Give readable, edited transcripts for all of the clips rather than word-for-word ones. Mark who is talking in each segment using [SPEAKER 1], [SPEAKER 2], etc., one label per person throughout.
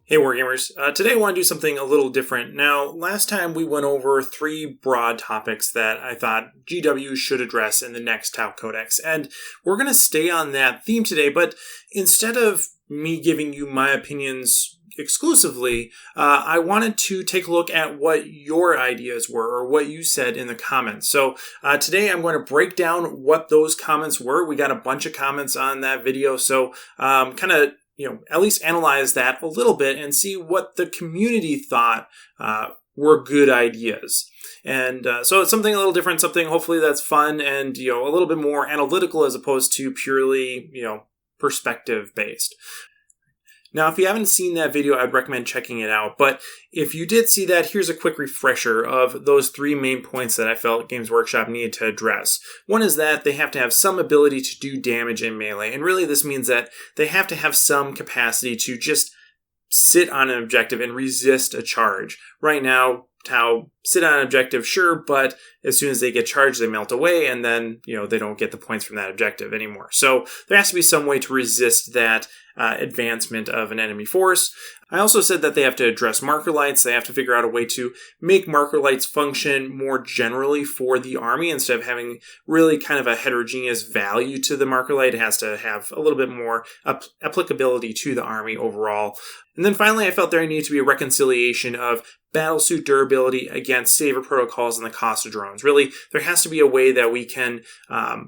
[SPEAKER 1] Hey Wargamers, today I want to do something a little different. Now, last time we went over 3 broad topics that I thought GW should address in the next Tau Codex, and we're going to stay on that theme today, but instead of me giving you my opinions exclusively, I wanted to take a look at what your ideas were, or what you said in the comments. So today I'm going to break down what those comments were. We got a bunch of comments on that video, so kind of at least analyze that a little bit and see what the community thought were good ideas. And so it's something a little different, something hopefully that's fun and, a little bit more analytical as opposed to purely, perspective based. Now, if you haven't seen that video, I'd recommend checking it out. But if you did see that, here's a quick refresher of those 3 main points that I felt Games Workshop needed to address. One is that they have to have some ability to do damage in melee. And really this means that they have to have some capacity to just sit on an objective and resist a charge. Right now, Tau sit on an objective, sure, but as soon as they get charged, they melt away, and then, they don't get the points from that objective anymore. So there has to be some way to resist that advancement of an enemy force. I also said that they have to address marker lights. They have to figure out a way to make marker lights function more generally for the army instead of having really kind of a heterogeneous value to the marker light. It has to have a little bit more applicability to the army overall. And then finally, I felt there needed to be a reconciliation of battlesuit durability against saver protocols and the cost of drones. Really, there has to be a way that we can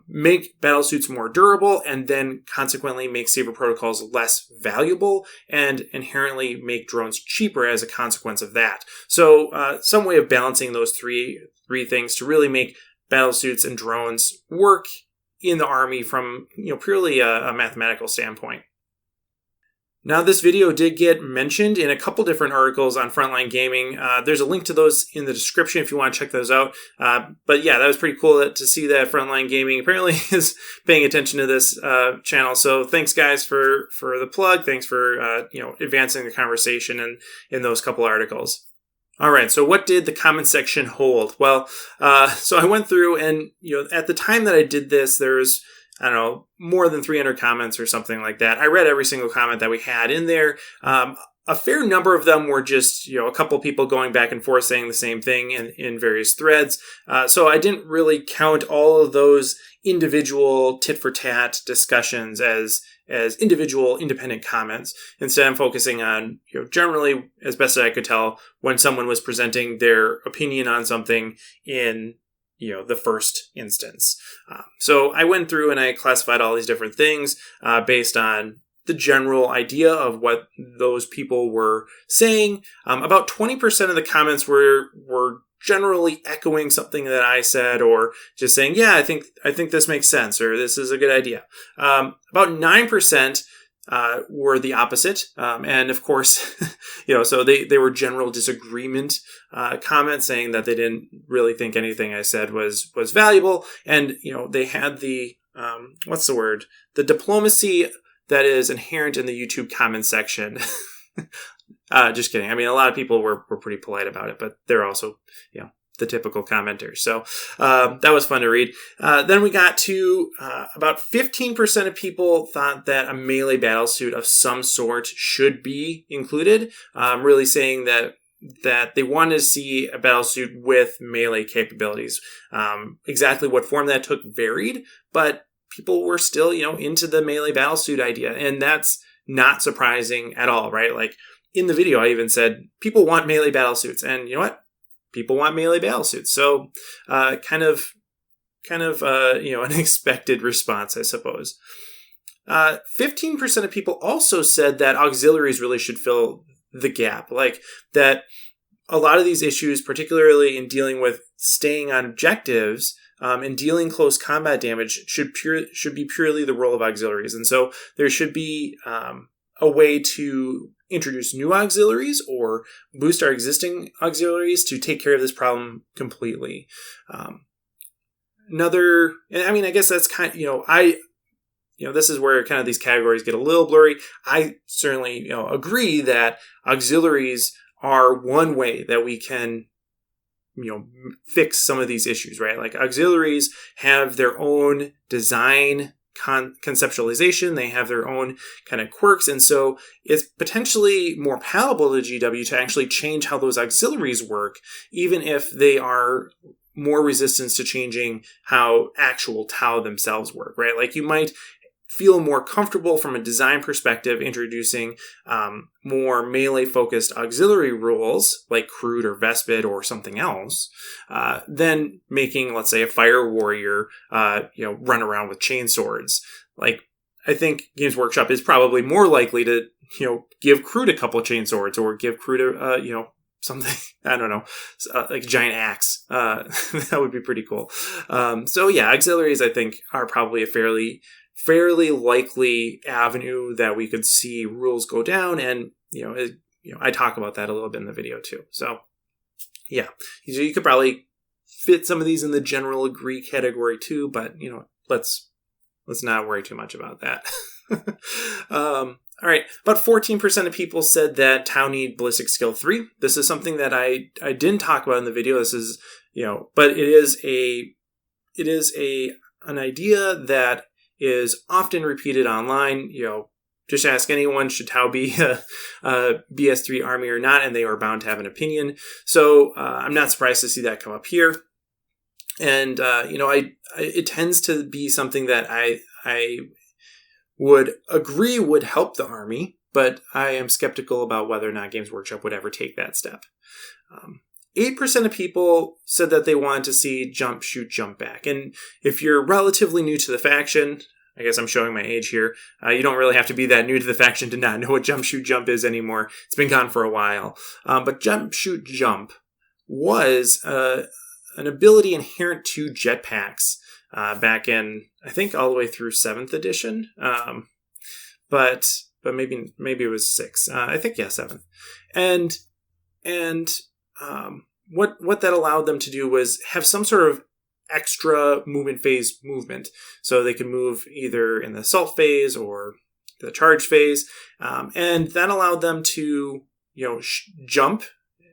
[SPEAKER 1] make battlesuits more durable and then consequently make saver protocols less valuable and inherently make drones cheaper as a consequence of that. So some way of balancing those three things to really make battlesuits and drones work in the army from purely a mathematical standpoint. Now, this video did get mentioned in a couple different articles on Frontline Gaming. There's a link to those in the description if you want to check those out. But yeah, that was pretty cool to see that Frontline Gaming apparently is paying attention to this channel. So thanks, guys, for the plug. Thanks for advancing the conversation in those couple articles. All right, so what did the comment section hold? Well, so I went through and at the time that I did this, there's more than 300 comments or something like that. I read every single comment that we had in there. A fair number of them were just, a couple people going back and forth saying the same thing in various threads. So I didn't really count all of those individual tit-for-tat discussions as individual independent comments. Instead, I'm focusing on, generally, as best as I could tell, when someone was presenting their opinion on something in the first instance. So I went through and I classified all these different things based on the general idea of what those people were saying. About 20% of the comments were generally echoing something that I said, or just saying, yeah, I think this makes sense, or this is a good idea. About 9% were the opposite. And of course, so they were general disagreement comments saying that they didn't really think anything I said was valuable. And, they had the, the diplomacy that is inherent in the YouTube comment section. Just kidding. I mean, a lot of people were pretty polite about it, but they're also, the typical commenters. So that was fun to read. Then we got to about 15% of people thought that a melee battlesuit of some sort should be included, really saying that they wanted to see a battlesuit with melee capabilities. Exactly what form that took varied, but people were still, into the melee battlesuit idea. And that's not surprising at all, right? Like in the video, I even said, people want melee battlesuits. And you know what? People want melee battlesuits. So kind of an expected response, I suppose. 15% of people also said that auxiliaries really should fill the gap. Like that a lot of these issues, particularly in dealing with staying on objectives and dealing close combat damage, should be purely the role of auxiliaries. And so there should be a way to introduce new auxiliaries or boost our existing auxiliaries to take care of this problem completely. I guess that's kind of, this is where kind of these categories get a little blurry. I certainly, agree that auxiliaries are one way that we can, fix some of these issues, right? Like auxiliaries have their own design conceptualization. They have their own kind of quirks. And so it's potentially more palatable to GW to actually change how those auxiliaries work, even if they are more resistant to changing how actual Tau themselves work, right? Like you might feel more comfortable from a design perspective introducing more melee-focused auxiliary rules like Crude or Vespid or something else, than making, let's say, a Fire Warrior run around with chainswords. Like, I think Games Workshop is probably more likely to give Crude a couple chainswords or give Crude something, I don't know, like a giant axe. That would be pretty cool. So yeah, auxiliaries I think are probably a fairly likely avenue that we could see rules go down, and I talk about that a little bit in the video too. So yeah, you could probably fit some of these in the general agree category too, but let's not worry too much about that. All right, about 14% of people said that Tau need Ballistic Skill 3. This is something that I didn't talk about in the video. This is but it is an idea that is often repeated online. Just ask anyone, should Tau be a BS3 army or not, and they are bound to have an opinion. So I'm not surprised to see that come up here. And, it tends to be something that I would agree would help the army, but I am skeptical about whether or not Games Workshop would ever take that step. 8% of people said that they wanted to see jump, shoot, jump back. And if you're relatively new to the faction, I guess I'm showing my age here, you don't really have to be that new to the faction to not know what jump, shoot, jump is anymore. It's been gone for a while. But jump, shoot, jump was an ability inherent to jetpacks back in, I think, all the way through 7th edition. But maybe it was 6th. I think, yeah, 7th. And what that allowed them to do was have some sort of extra movement phase movement. So they could move either in the assault phase or the charge phase. And that allowed them to, jump,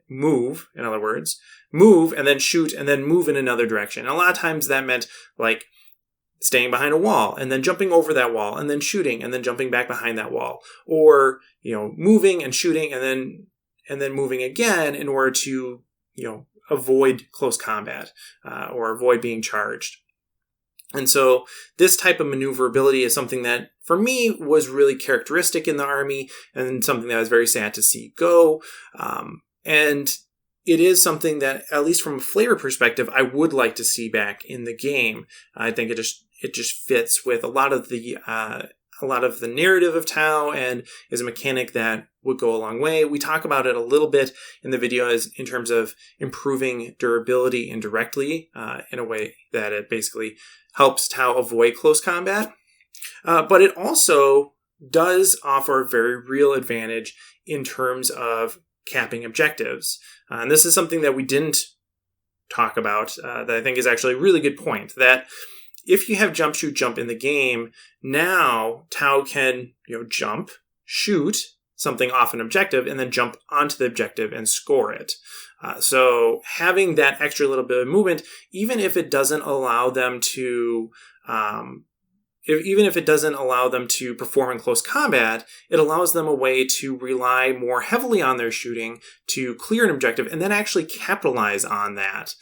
[SPEAKER 1] move, in other words, move and then shoot and then move in another direction. And a lot of times that meant like staying behind a wall and then jumping over that wall and then shooting and then jumping back behind that wall, or, moving and shooting and then moving again in order to, avoid close combat or avoid being charged. And so this type of maneuverability is something that, for me, was really characteristic in the army and something that I was very sad to see go. And it is something that, at least from a flavor perspective, I would like to see back in the game. I think it just fits with a lot of the narrative of Tau and is a mechanic that would go a long way. We talk about it a little bit in the video in terms of improving durability indirectly in a way that it basically helps Tau avoid close combat. But it also does offer a very real advantage in terms of capping objectives. And this is something that we didn't talk about that I think is actually a really good point, that if you have jump, shoot, jump in the game, now Tau can, jump, shoot something off an objective, and then jump onto the objective and score it. So having that extra little bit of movement, even if it doesn't allow them to, perform in close combat, it allows them a way to rely more heavily on their shooting to clear an objective and then actually capitalize on that,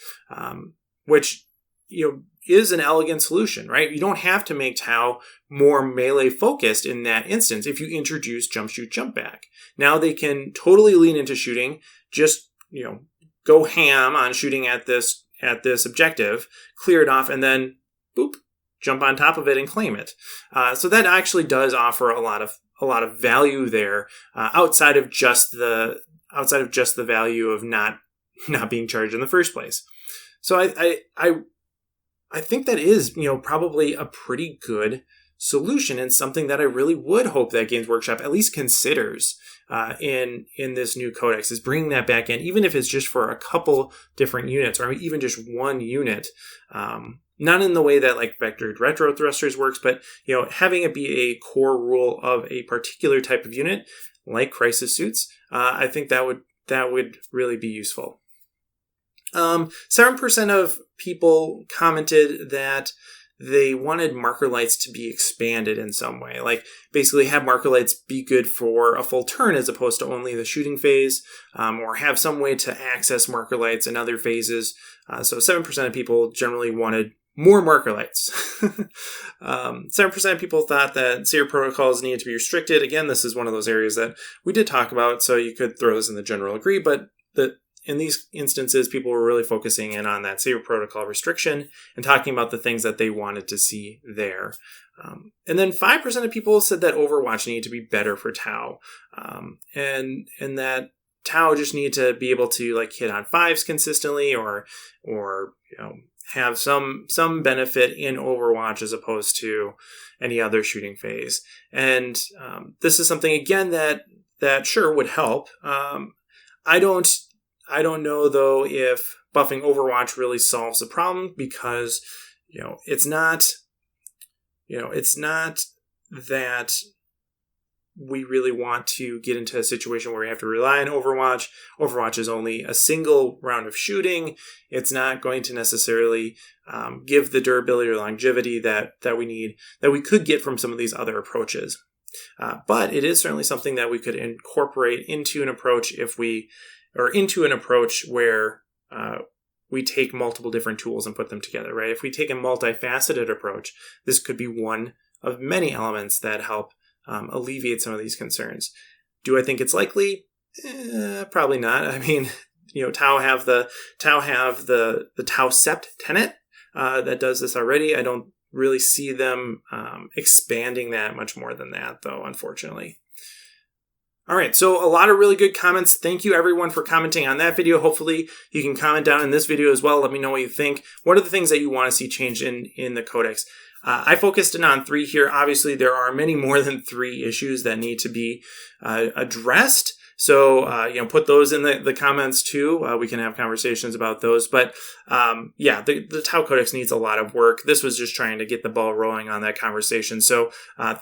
[SPEAKER 1] which, is an elegant solution, right? You don't have to make Tau more melee focused in that instance if you introduce jump, shoot, jump back. Now they can totally lean into shooting, just, go ham on shooting at this objective, clear it off, and then boop, jump on top of it and claim it. So that actually does offer a lot of value there, outside of just the value of not being charged in the first place. So I think that is, probably a pretty good solution and something that I really would hope that Games Workshop at least considers in this new codex, is bringing that back in, even if it's just for a couple different units or even just one unit. Not in the way that like vectored retro thrusters works, but having it be a core rule of a particular type of unit like crisis suits. I think that would really be useful. 7% of people commented that they wanted marker lights to be expanded in some way. Like basically have marker lights be good for a full turn as opposed to only the shooting phase, or have some way to access marker lights in other phases. So 7% of people generally wanted more marker lights. 7% of people thought that saver protocols needed to be restricted. Again, this is one of those areas that we did talk about, so you could throw this in the general agree, but in these instances, people were really focusing in on that saver protocol restriction and talking about the things that they wanted to see there. And then 5% of people said that Overwatch needed to be better for Tau, and that Tau just needed to be able to like hit on 5s consistently, or have some benefit in Overwatch as opposed to any other shooting phase. And this is something again that sure would help. I don't know though if buffing Overwatch really solves the problem, because it's not that we really want to get into a situation where we have to rely on Overwatch. Overwatch is only a single round of shooting. It's not going to necessarily give the durability or longevity that we need, that we could get from some of these other approaches. But it is certainly something that we could incorporate into an approach where we take multiple different tools and put them together, right? If we take a multifaceted approach, this could be one of many elements that help alleviate some of these concerns. Do I think it's likely? Probably not. I mean, Tau have the Tau Sept tenet that does this already. I don't really see them expanding that much more than that, though, unfortunately. All right, so a lot of really good comments. Thank you, everyone, for commenting on that video. Hopefully, you can comment down in this video as well. Let me know what you think. What are the things that you want to see changed in the Codex? I focused in on 3 here. Obviously, there are many more than 3 issues that need to be addressed. So, put those in the comments too. We can have conversations about those. But the Tau Codex needs a lot of work. This was just trying to get the ball rolling on that conversation. So,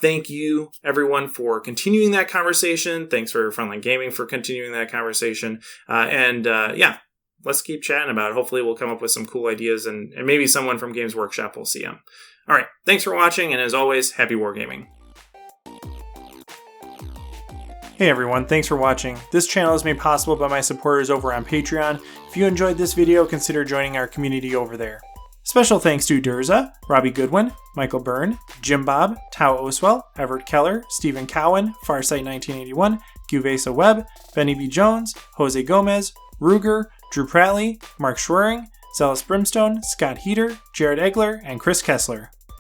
[SPEAKER 1] thank you, everyone, for continuing that conversation. Thanks for Frontline Gaming for continuing that conversation. Let's keep chatting about it. Hopefully, we'll come up with some cool ideas, and maybe someone from Games Workshop will see them. All right, thanks for watching, and as always, happy wargaming. Hey everyone, thanks for watching. This channel is made possible by my supporters over on Patreon. If you enjoyed this video, consider joining our community over there. Special thanks to Durza, Robbie Goodwin, Michael Byrne, Jim Bob, Tao Oswell, Everett Keller, Stephen Cowan, Farsight1981, Guvesa Webb, Benny B. Jones, Jose Gomez, Ruger, Drew Pratley, Mark Schwering, Zealous Brimstone, Scott Heater, Jared Egler, and Chris Kessler.